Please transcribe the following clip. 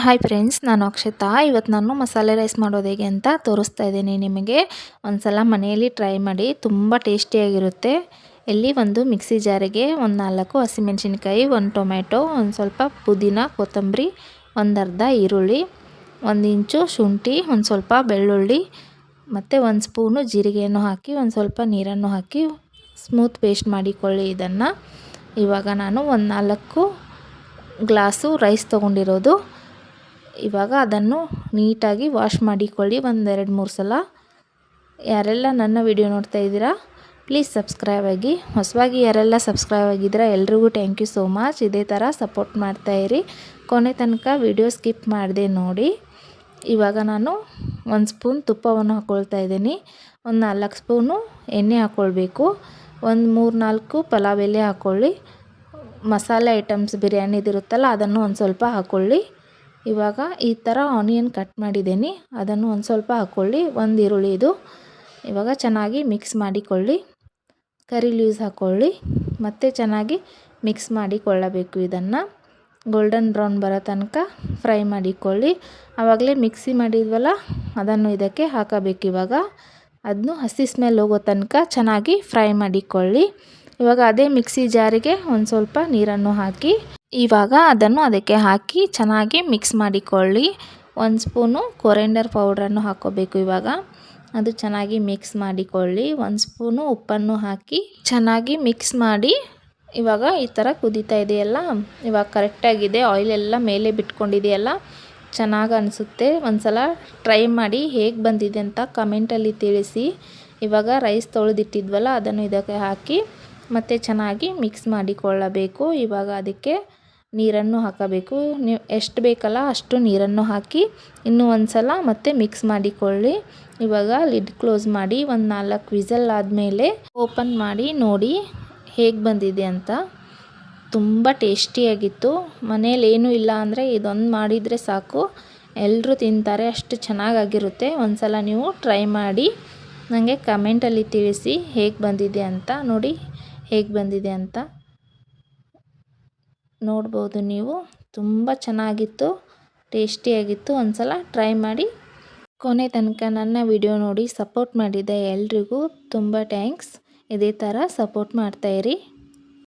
Hi friends, ನಾನು ಅಕ್ಷತಾ. ಇವತ್ತು ನಾನು ಮಸಾಲೆ ರೈಸ್ ಮಾಡೋದು ಹೇಗೆ ಅಂತ ತೋರಿಸ್ತಾ ಇದ್ದೀನಿ ನಿಮಗೆ. ಒಂದ್ಸಲ ಮನೆಯಲ್ಲಿ ಟ್ರೈ ಮಾಡಿ, ತುಂಬ ಟೇಸ್ಟಿಯಾಗಿರುತ್ತೆ. ಇಲ್ಲಿ ಒಂದು ಮಿಕ್ಸಿ ಜಾರಿಗೆ ಒಂದು 4 ಹಸಿಮೆಣಸಿನ್ಕಾಯಿ, ಒಂದು ಟೊಮೆಟೊ, ಒಂದು ಸ್ವಲ್ಪ ಪುದೀನ, ಕೊತ್ತಂಬರಿ, ಒಂದು ಅರ್ಧ ಈರುಳ್ಳಿ, 1 ಇಂಚು ಶುಂಠಿ, ಒಂದು ಸ್ವಲ್ಪ ಬೆಳ್ಳುಳ್ಳಿ ಮತ್ತು 1 ಸ್ಪೂನು ಜೀರಿಗೆಯನ್ನು ಹಾಕಿ ಒಂದು ಸ್ವಲ್ಪ ನೀರನ್ನು ಹಾಕಿ ಸ್ಮೂತ್ ಪೇಸ್ಟ್ ಮಾಡಿಕೊಳ್ಳಿ. ಇದನ್ನು ಇವಾಗ ನಾನು ಒಂದು 4 ಗ್ಲಾಸು ರೈಸ್ ತೊಗೊಂಡಿರೋದು. ಇವಾಗ ಅದನ್ನು ನೀಟಾಗಿ ವಾಶ್ ಮಾಡಿಕೊಳ್ಳಿ ಒಂದು 2-3 ಸಲ. ಯಾರೆಲ್ಲ ನನ್ನ ವಿಡಿಯೋ ನೋಡ್ತಾ ಇದ್ದೀರಾ ಪ್ಲೀಸ್ ಸಬ್ಸ್ಕ್ರೈಬ್ ಆಗಿ. ಹೊಸವಾಗಿ ಯಾರೆಲ್ಲ ಸಬ್ಸ್ಕ್ರೈಬ್ ಆಗಿದ್ದೀರಾ ಎಲ್ರಿಗೂ ಥ್ಯಾಂಕ್ ಯು ಸೋ ಮಚ್. ಇದೇ ಥರ ಸಪೋರ್ಟ್ ಮಾಡ್ತಾಯಿರಿ. ಕೊನೆ ತನಕ ವಿಡಿಯೋ ಸ್ಕಿಪ್ ಮಾಡದೆ ನೋಡಿ. ಇವಾಗ ನಾನು 1 ಸ್ಪೂನ್ ತುಪ್ಪವನ್ನು ಹಾಕ್ಕೊಳ್ತಾ ಇದ್ದೀನಿ. ಒಂದು 4 ಸ್ಪೂನು ಎಣ್ಣೆ ಹಾಕ್ಕೊಳ್ಬೇಕು. ಒಂದು 3-4 ಪಲಾವ್ ಎಲೆ ಹಾಕ್ಕೊಳ್ಳಿ. ಮಸಾಲೆ ಐಟಮ್ಸ್ ಬಿರಿಯಾನಿದಿರುತ್ತಲ್ಲ ಅದನ್ನು ಒಂದು ಸ್ವಲ್ಪ ಹಾಕ್ಕೊಳ್ಳಿ. ಇವಾಗ ಈ ಥರ ಆನಿಯನ್ ಕಟ್ ಮಾಡಿದ್ದೀನಿ, ಅದನ್ನು ಒಂದು ಸ್ವಲ್ಪ ಹಾಕ್ಕೊಳ್ಳಿ. ಒಂದು ಈರುಳ್ಳಿ ಇದು. ಇವಾಗ ಚೆನ್ನಾಗಿ ಮಿಕ್ಸ್ ಮಾಡಿಕೊಳ್ಳಿ. ಕರಿ ಲೀವ್ಸ್ ಹಾಕ್ಕೊಳ್ಳಿ ಮತ್ತು ಚೆನ್ನಾಗಿ ಮಿಕ್ಸ್ ಮಾಡಿಕೊಳ್ಳಬೇಕು. ಇದನ್ನು ಗೋಲ್ಡನ್ ಬ್ರೌನ್ ಬರೋ ತನಕ ಫ್ರೈ ಮಾಡಿಕೊಳ್ಳಿ. ಆವಾಗಲೇ ಮಿಕ್ಸಿ ಮಾಡಿದ್ವಲ್ಲ ಅದನ್ನು ಇದಕ್ಕೆ ಹಾಕಬೇಕು. ಇವಾಗ ಅದನ್ನು ಹಸಿ ಸ್ಮೆಲ್ ಹೋಗೋ ತನಕ ಚೆನ್ನಾಗಿ ಫ್ರೈ ಮಾಡಿಕೊಳ್ಳಿ. ಇವಾಗ ಅದೇ ಮಿಕ್ಸಿ ಜಾರಿಗೆ ಒಂದು ಸ್ವಲ್ಪ ನೀರನ್ನು ಹಾಕಿ ಇವಾಗ ಅದನ್ನು ಅದಕ್ಕೆ ಹಾಕಿ ಚೆನ್ನಾಗಿ ಮಿಕ್ಸ್ ಮಾಡಿಕೊಳ್ಳಿ. 1 ಸ್ಪೂನು ಕೊರಿಯಾಂಡರ್ ಪೌಡ್ರನ್ನು ಹಾಕ್ಕೋಬೇಕು. ಇವಾಗ ಅದು ಚೆನ್ನಾಗಿ ಮಿಕ್ಸ್ ಮಾಡಿಕೊಳ್ಳಿ. 1 ಸ್ಪೂನು ಉಪ್ಪನ್ನು ಹಾಕಿ ಚೆನ್ನಾಗಿ ಮಿಕ್ಸ್ ಮಾಡಿ. ಇವಾಗ ಈ ಥರ ಕುದೀತಾ ಇದೆಯಲ್ಲ, ಇವಾಗ ಕರೆಕ್ಟಾಗಿದೆ. ಆಯಿಲೆಲ್ಲ ಮೇಲೆ ಬಿಟ್ಕೊಂಡಿದೆಯಲ್ಲ, ಚೆನ್ನಾಗಿ ಅನಿಸುತ್ತೆ. ಒಂದು ಸಲ ಟ್ರೈ ಮಾಡಿ ಹೇಗೆ ಬಂದಿದೆ ಅಂತ ಕಮೆಂಟಲ್ಲಿ ತಿಳಿಸಿ. ಇವಾಗ ರೈಸ್ ತೊಳೆದಿಟ್ಟಿದ್ವಲ್ಲ ಅದನ್ನು ಇದಕ್ಕೆ ಹಾಕಿ ಮತ್ತು ಚೆನ್ನಾಗಿ ಮಿಕ್ಸ್ ಮಾಡಿಕೊಳ್ಳಬೇಕು. ಇವಾಗ ಅದಕ್ಕೆ ನೀರನ್ನು ಹಾಕಬೇಕು. ನೀವು ಎಷ್ಟು ಬೇಕಲ್ಲ ಅಷ್ಟು ನೀರನ್ನು ಹಾಕಿ ಇನ್ನೂ ಒಂದು ಸಲ ಮತ್ತೆ ಮಿಕ್ಸ್ ಮಾಡಿಕೊಳ್ಳಿ. ಇವಾಗ ಲಿಡ್ ಕ್ಲೋಸ್ ಮಾಡಿ ಒಂದು 4 ವಿಸಲ್ ಆದಮೇಲೆ ಓಪನ್ ಮಾಡಿ ನೋಡಿ ಹೇಗೆ ಬಂದಿದೆ ಅಂತ. ತುಂಬ ಟೇಸ್ಟಿಯಾಗಿತ್ತು. ಮನೇಲಿ ಏನೂ ಇಲ್ಲ ಅಂದರೆ ಇದೊಂದು ಮಾಡಿದರೆ ಸಾಕು, ಎಲ್ಲರೂ ತಿಂತಾರೆ, ಅಷ್ಟು ಚೆನ್ನಾಗಾಗಿರುತ್ತೆ. ಒಂದು ಸಲ ನೀವು ಟ್ರೈ ಮಾಡಿ ನನಗೆ ಕಮೆಂಟಲ್ಲಿ ತಿಳಿಸಿ ಹೇಗೆ ಬಂದಿದೆ ಅಂತ. ನೋಡಿ ಹೇಗೆ ಬಂದಿದೆ ಅಂತ ನೋಡ್ಬೋದು ನೀವು. ತುಂಬ ಚೆನ್ನಾಗಿತ್ತು, ಟೇಸ್ಟಿಯಾಗಿತ್ತು. ಒಂದು ಸಲ ಟ್ರೈ ಮಾಡಿ. ಕೊನೆ ತನಕ ನನ್ನ ವಿಡಿಯೋ ನೋಡಿ ಸಪೋರ್ಟ್ ಮಾಡಿದ ಎಲ್ರಿಗೂ ತುಂಬ ಥ್ಯಾಂಕ್ಸ್. ಇದೇ ಥರ ಸಪೋರ್ಟ್ ಮಾಡ್ತಾಯಿರಿ.